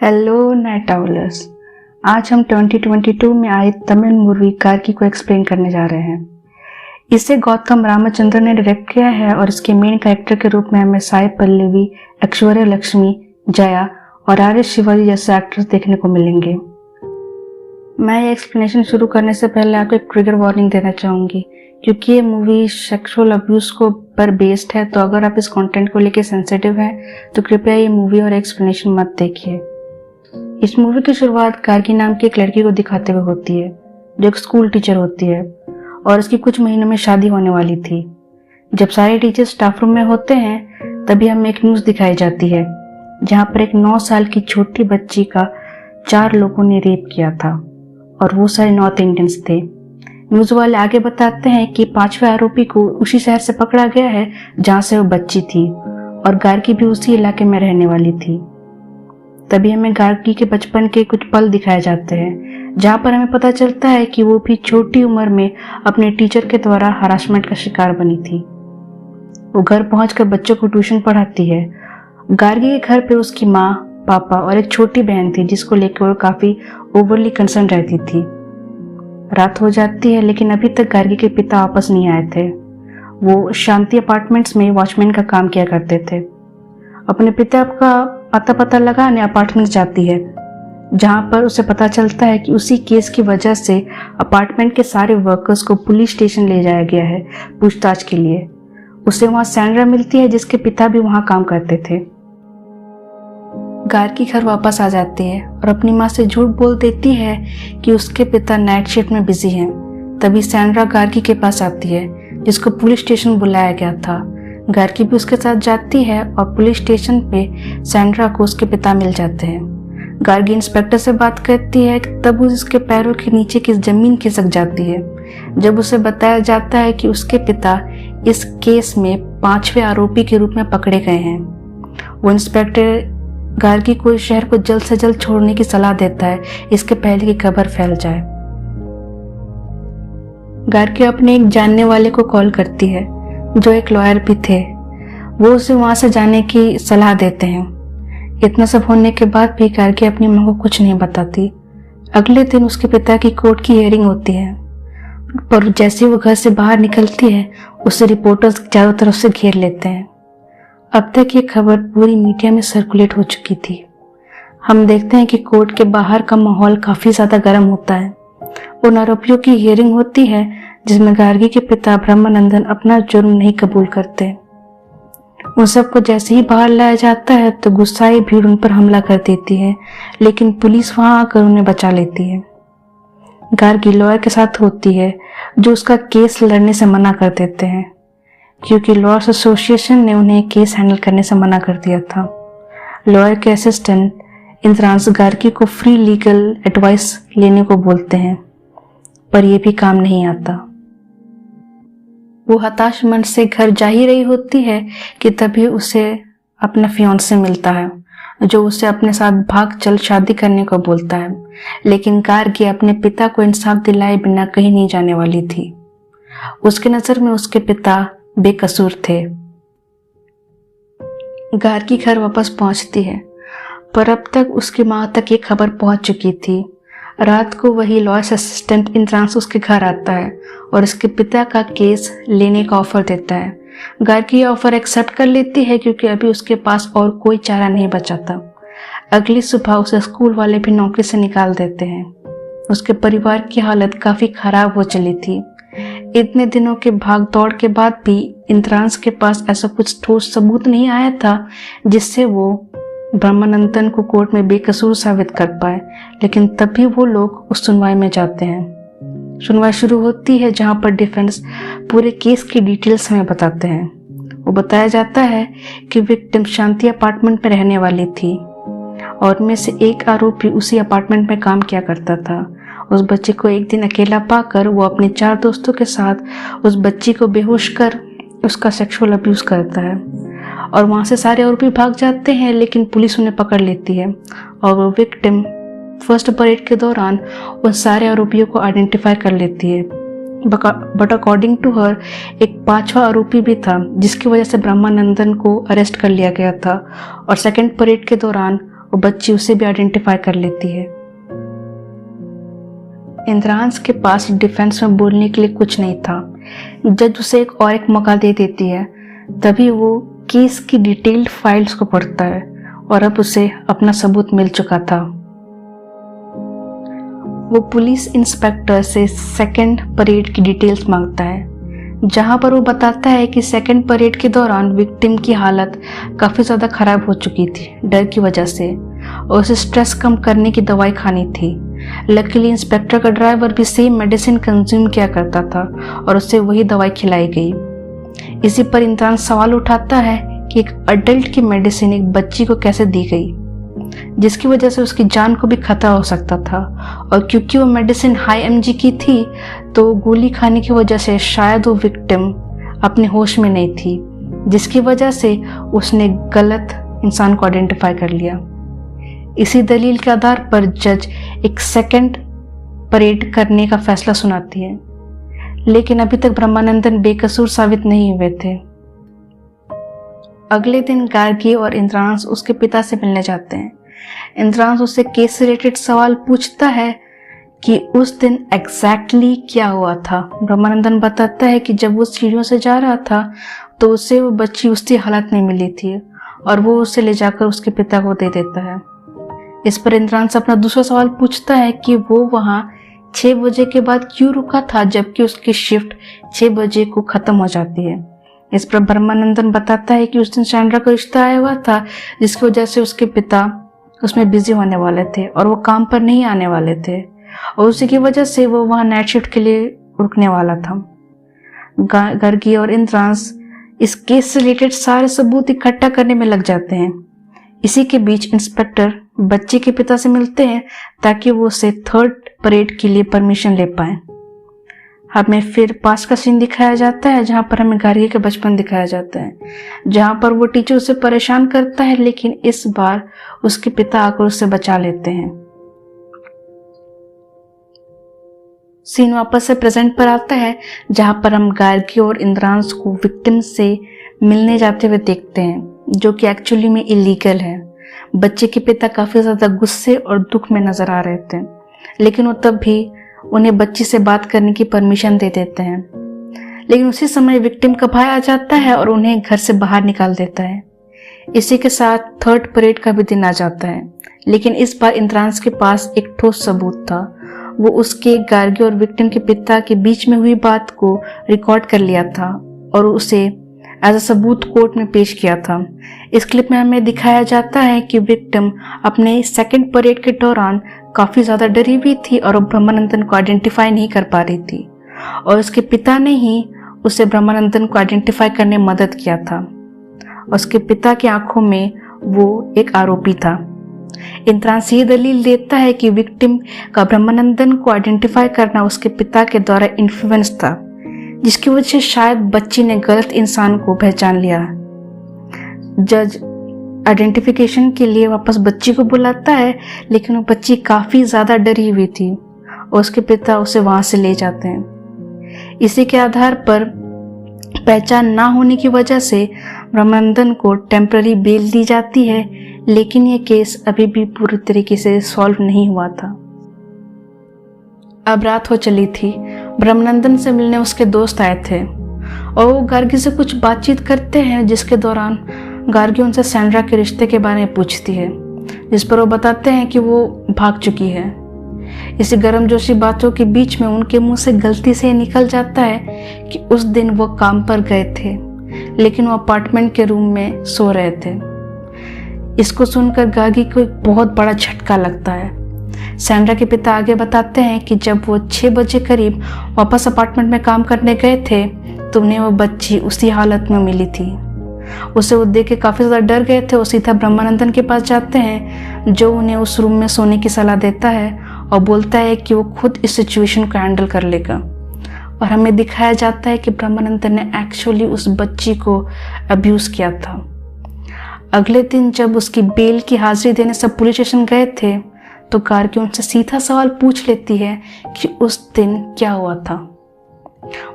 Hello night आउलर्स। आज हम 2022 में आई तमिल मूवी कार्की को एक्सप्लेन करने जा रहे हैं। इसे गौतम रामचंद्रन ने डायरेक्ट किया है और इसके मेन कैरेक्टर के रूप में हमें साई पल्लवी, ऐश्वर्या लक्ष्मी, जया और आर्य शिवाजी जैसे एक्टर्स देखने को मिलेंगे। मैं ये एक्सप्लेनेशन शुरू करने से पहले आपको एक ट्रिगर वार्निंग देना चाहूँगी, क्योंकि ये मूवी सेक्सुअल अब्यूज को पर बेस्ड है। तो अगर आप इस कंटेंट को लेकर सेंसिटिव हैं तो कृपया ये मूवी और एक्सप्लेनेशन मत देखिए। इस मूवी की शुरुआत कार्की नाम की एक लड़की को दिखाते हुए होती है, जो एक स्कूल टीचर होती है और उसकी कुछ महीनों में शादी होने वाली थी। जब सारे टीचर स्टाफ रूम में होते हैं तभी हमें एक न्यूज़ दिखाई जाती है, जहाँ पर एक 9 साल की छोटी बच्ची का 4 लोगों ने रेप किया था और वो सारे नॉर्थ इंडियंस थे। न्यूज़ वाले आगे बताते हैं कि 5वें आरोपी को उसी शहर से पकड़ा गया है जहाँ से वो बच्ची थी और गार्गी भी उसी इलाके में रहने वाली थी। तभी हमें गार्गी के बचपन के कुछ पल दिखाए जाते हैं, जहाँ पर हमें पता चलता है कि वो भी छोटी उम्र में अपने टीचर के द्वारा हरासमेंट का शिकार बनी थी। वो घर पहुंचकर बच्चों को ट्यूशन पढ़ाती है। गार्गी के घर पे उसकी माँ, पापा और एक छोटी बहन थी, जिसको लेकर वो काफी ओवरली कंसर्न रहती थी। रात हो जाती है लेकिन अभी तक गार्गी के पिता वापस नहीं आए थे। वो शांति अपार्टमेंट्स में वॉचमैन का काम किया करते थे। अपने पिता का पता लगाने अपार्टमेंट जाती है, जहां पर उसे पता चलता है कि उसी केस की वजह से अपार्टमेंट के सारे वर्कर्स को पुलिस स्टेशन ले जाया गया है पूछताछ के लिए। उसे वहां सैंड्रा मिलती है, जिसके पिता भी वहां काम करते थे। गार्गी घर वापस आ जाती है और अपनी माँ से झूठ बोल देती है कि उसके पिता नाइट शिफ्ट में बिजी हैं। तभी सैंड्रा गार्गी के पास आती है, जिसको पुलिस स्टेशन बुलाया गया था। गार्गी भी उसके साथ जाती है और पुलिस स्टेशन पे सैंड्रा को उसके पिता मिल जाते हैं। गार्गी इंस्पेक्टर से बात करती है, तब उसके पैरों के नीचे की जमीन खिसक जाती है जब उसे बताया जाता है कि उसके पिता इस केस में 5वें आरोपी के रूप में पकड़े गए हैं। वो इंस्पेक्टर गार्गी को इस शहर को जल्द से जल्द छोड़ने की सलाह देता है, इसके पहले की खबर फैल जाए। गार्गी अपने एक जानने वाले को कॉल करती है, जो एक लॉयर भी थे। वो उसे वहां से जाने की सलाह देते हैं। इतना सब होने के बाद भी गार्गी अपनी मां को कुछ नहीं बताती। अगले दिन उसके पिता की कोर्ट की हियरिंग होती है, पर जैसे वो घर से बाहर निकलती है उसे रिपोर्टर्स चारों तरफ से घेर लेते हैं। अब तक ये खबर पूरी मीडिया में सर्कुलेट हो चुकी थी। हम देखते हैं कि कोर्ट के बाहर का माहौल काफी ज्यादा गर्म होता है। उन आरोपियों की हियरिंग होती है, जिसमें गार्गी के पिता ब्रह्मानंदन अपना जुर्म नहीं कबूल करते। उन सबको जैसे ही बाहर लाया जाता है तो गुस्साई भीड़ उन पर हमला कर देती है, लेकिन पुलिस वहां आकर उन्हें बचा लेती है। गार्गी लॉयर के साथ होती है, जो उसका केस लड़ने से मना कर देते हैं, क्योंकि लॉयर्स एसोसिएशन ने उन्हें केस हैंडल करने से मना कर दिया था। लॉयर के असिस्टेंट इंद्रांश गार्गी को फ्री लीगल एडवाइस लेने को बोलते हैं, पर यह भी काम नहीं आता। वो हताश मन से घर जा ही रही होती है कि तभी उसे अपना फियांसे मिलता है, जो उसे अपने साथ भाग चल शादी करने को बोलता है। लेकिन गार्गी अपने पिता को इंसाफ दिलाए बिना कहीं नहीं जाने वाली थी। उसके नजर में उसके पिता बेकसूर थे। गार्गी घर वापस पहुंचती है, पर अब तक उसकी मां तक ये खबर पहुंच चुकी थी। रात को वही लॉयर्स असिस्टेंट इंद्रांश उसके घर आता है और उसके पिता का केस लेने का ऑफर देता है। गार्गी ये ऑफर एक्सेप्ट कर लेती है, क्योंकि अभी उसके पास और कोई चारा नहीं बचा था। अगली सुबह उसे स्कूल वाले भी नौकरी से निकाल देते हैं। उसके परिवार की हालत काफी खराब हो चली थी। इतने दिनों के भाग दौड़ के बाद भी इंद्रांश के पास ऐसा कुछ ठोस सबूत नहीं आया था जिससे वो ब्रह्मानंदन को कोर्ट में बेकसूर साबित कर पाए। लेकिन तभी वो लोग उस सुनवाई में जाते हैं। सुनवाई शुरू होती है, जहां पर डिफेंस पूरे केस की डिटेल्स हमें बताते हैं। वो बताया जाता है कि विक्टिम शांति अपार्टमेंट में रहने वाली थी और उनमें से एक आरोपी उसी अपार्टमेंट में काम किया करता था। उस बच्चे को एक दिन अकेला पाकर वो अपने 4 दोस्तों के साथ उस बच्ची को बेहोश कर उसका सेक्सुअल अब्यूज करता है और वहां से सारे आरोपी भाग जाते हैं, लेकिन पुलिस उन्हें पकड़ लेती है और वो विक्टिम फर्स्ट परेड के दौरान उन सारे आरोपियों को आइडेंटिफाई कर लेती है। बट अकॉर्डिंग टू हर एक 5वां आरोपी भी था, जिसकी वजह से ब्रह्मानंदन को अरेस्ट कर लिया गया था और सेकेंड परेड के दौरान वो बच्ची उसे भी आइडेंटिफाई कर लेती है। इंद्रांश के पास डिफेंस में बोलने के लिए कुछ नहीं था। जज उसे एक मौका दे देती है। तभी वो केस की डिटेल्ड फाइल्स को पढ़ता है और अब उसे अपना सबूत मिल चुका था। वो पुलिस इंस्पेक्टर से सेकंड परेड की डिटेल्स मांगता है, जहां पर वो बताता है कि सेकंड परेड के दौरान विक्टिम की हालत काफ़ी ज़्यादा ख़राब हो चुकी थी डर की वजह से, और उसे स्ट्रेस कम करने की दवाई खानी थी। लकीली इंस्पेक्टर का ड्राइवर भी सेम मेडिसिन कंज्यूम किया करता था और उसे वही दवाई खिलाई गई। इसी पर इंद्रांश सवाल उठाता है कि एक अडल्ट की मेडिसिन एक बच्ची को कैसे दी गई, जिसकी वजह से उसकी जान को भी खतरा हो सकता था। और क्योंकि वो मेडिसिन हाई एमजी की थी तो गोली खाने की वजह से शायद वो विक्टिम अपने होश में नहीं थी, जिसकी वजह से उसने गलत इंसान को आइडेंटिफाई कर लिया। इसी दलील के आधार पर जज एक सेकंड परेड करने का फैसला सुनाती है, लेकिन अभी तक ब्रह्मानंदन बेकसूर साबित नहीं हुए थे। अगले दिन गार्गी और इंद्रांश उसके पिता से मिलने जाते हैं। इंद्रांश उससे केस से रिलेटेड सवाल पूछता है कि उस दिन एग्जैक्टली क्या हुआ था। ब्रह्मानंदन बताता है कि जब वो सीढ़ियों से जा रहा था तो उसे वो बच्ची उसकी हालत नहीं मिली थी और वो उसे ले जाकर उसके पिता को दे देता है। इस पर इंद्रांश अपना दूसरा सवाल पूछता है कि वो वहां 6 बजे के बाद क्यों रुका था, जबकि उसकी शिफ्ट 6 बजे को खत्म हो जाती है। इस पर ब्रह्मानंदन बताता है कि उस दिन सैंड्रा का रिश्ता आया हुआ था, जिसकी वजह से उसके पिता उसमें बिजी होने वाले थे और वो काम पर नहीं आने वाले थे, और उसी की वजह से वो वहां नाइट शिफ्ट के लिए रुकने वाला था। गार्गी और इंद्रांश इस केस से रिलेटेड सारे सबूत इकट्ठा करने में लग जाते हैं। इसी के बीच इंस्पेक्टर बच्चे के पिता से मिलते हैं ताकि वो उसे थर्ड परेड के लिए परमिशन ले पाए। हमें फिर पास का सीन दिखाया जाता है, जहां पर हमें गार्गी का बचपन दिखाया जाता है, जहां पर वो टीचर उसे परेशान करता है, लेकिन इस बार उसके पिता आकर उसे बचा लेते हैं। सीन वापस से प्रेजेंट पर आता है, जहां पर हम गार्गी और इंद्रांश को विक्टिम से मिलने जाते हुए देखते हैं, जो कि एक्चुअली में इलीगल है। बच्चे के पिता काफी ज्यादा गुस्से और दुख में नजर आ रहे थे, लेकिन वो तब भी उन्हें बच्ची से बात करने की परमिशन दे देते हैं। लेकिन उसी समय विक्टिम का भाई आ जाता है और उन्हें घर से बाहर निकाल देता है। इसी के साथ थर्ड परेड का भी दिन आ जाता है, लेकिन इस बार इंद्रांश के पास एक ठोस सबूत था। वो उसके गार्गी और विक्टिम के पिता के बीच में हुई बात को रिकॉर्ड कर लिया था और उसे एज अ सबूत कोर्ट में पेश किया था। इस क्लिप में हमें दिखाया जाता है कि विक्टिम अपने सेकंड परेड के दौरान काफी ज्यादा डरी हुई थी और वो ब्रह्मानंदन को आइडेंटिफाई नहीं कर पा रही थी, और उसके पिता ने ही उसे ब्रह्मानंदन को आइडेंटिफाई करने में मदद किया था। उसके पिता की आंखों में वो एक आरोपी था। इंद्रांश ये दलील देता है कि विक्टिम का ब्रह्मानंदन को आइडेंटिफाई करना उसके पिता के द्वारा इन्फ्लुएंस था, जिसकी वजह से शायद बच्ची ने गलत इंसान को पहचान लिया। जज आइडेंटिफिकेशन के लिए वापस बच्ची को बुलाता है, लेकिन वो बच्ची काफी ज्यादा डरी हुई थी और उसके पिता उसे वहां से ले जाते हैं। इसी के आधार पर पहचान ना होने की वजह से ब्रह्मानंदन को टेम्पररी बेल दी जाती है, लेकिन ये केस अभी भी पूरी तरीके से सॉल्व नहीं हुआ था। अब रात हो चली थी। ब्रह्मानंदन से मिलने उसके दोस्त आए थे और वो गार्गी से कुछ बातचीत करते हैं, जिसके दौरान गार्गी उनसे सैंड्रा के रिश्ते के बारे में पूछती है, जिस पर वो बताते हैं कि वो भाग चुकी है। इसी गर्मजोशी बातों के बीच में उनके मुंह से गलती से निकल जाता है कि उस दिन वो काम पर गए थे, लेकिन वो अपार्टमेंट के रूम में सो रहे थे। इसको सुनकर गार्गी को एक बहुत बड़ा झटका लगता है। सैंड्रा के पिता आगे बताते हैं कि जब वो 6 बजे करीब वापस अपार्टमेंट में काम करने गए थे तो उन्हें वो बच्ची उसी हालत में मिली थी। उसे वो देख के काफी ज्यादा डर गए थे। वो सीधा ब्रह्मानंदन के पास जाते हैं, जो उन्हें उस रूम में सोने की सलाह देता है और बोलता है कि वो खुद इस सिचुएशन को हैंडल कर लेगा। और हमें दिखाया जाता है कि ब्रह्मानंदन ने एक्चुअली उस बच्ची को अब्यूज किया था। अगले दिन जब उसकी बेल की हाजिरी देने सब पुलिस स्टेशन गए थे तो गार्गी उनसे सीधा सवाल पूछ लेती है कि उस दिन क्या हुआ था।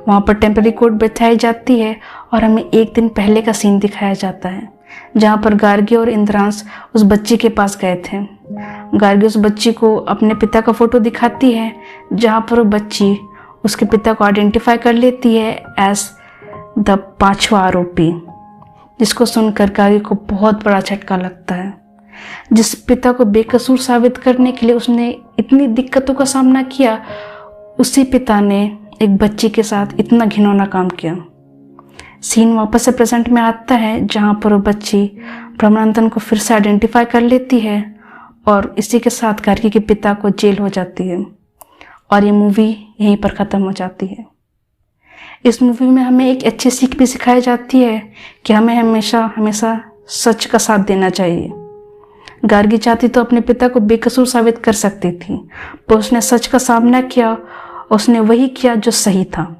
वहां पर टेम्पररी कोर्ट बैठाई जाती है और हमें एक दिन पहले का सीन दिखाया जाता है, जहाँ पर गार्गी और इंद्रांश उस बच्ची के पास गए थे। गार्गी उस बच्ची को अपने पिता का फोटो दिखाती है, जहाँ पर वो बच्ची उसके पिता को आइडेंटिफाई कर लेती है एज द 5वां आरोपी, जिसको सुनकर गार्गी को बहुत बड़ा झटका लगता है। जिस पिता को बेकसूर साबित करने के लिए उसने इतनी दिक्कतों का सामना किया, उसी पिता ने एक बच्ची के साथ इतना घिनौना काम किया। सीन वापस से प्रेजेंट में आता है, जहाँ पर वो बच्ची ब्रह्मानंदन को फिर से आइडेंटिफाई कर लेती है और इसी के साथ गार्गी के पिता को जेल हो जाती है और ये मूवी यहीं पर ख़त्म हो जाती है। इस मूवी में हमें एक अच्छी सीख भी सिखाई जाती है कि हमें हमेशा सच का साथ देना चाहिए। गार्गी चाहती तो अपने पिता को बेकसूर साबित कर सकती थी, पर उसने सच का सामना किया, उसने वही किया जो सही था।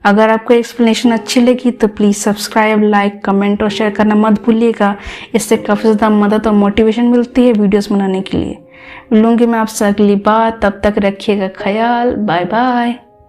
अगर आपको एक्सप्लेनेशन अच्छी लगी तो प्लीज़ सब्सक्राइब, लाइक, कमेंट और शेयर करना मत भूलिएगा। इससे काफ़ी ज़्यादा मदद और मोटिवेशन मिलती है वीडियोस बनाने के लिए। मिलूंगी मैं आपसे अगली बार, तब तक रखिएगा ख्याल। Bye bye.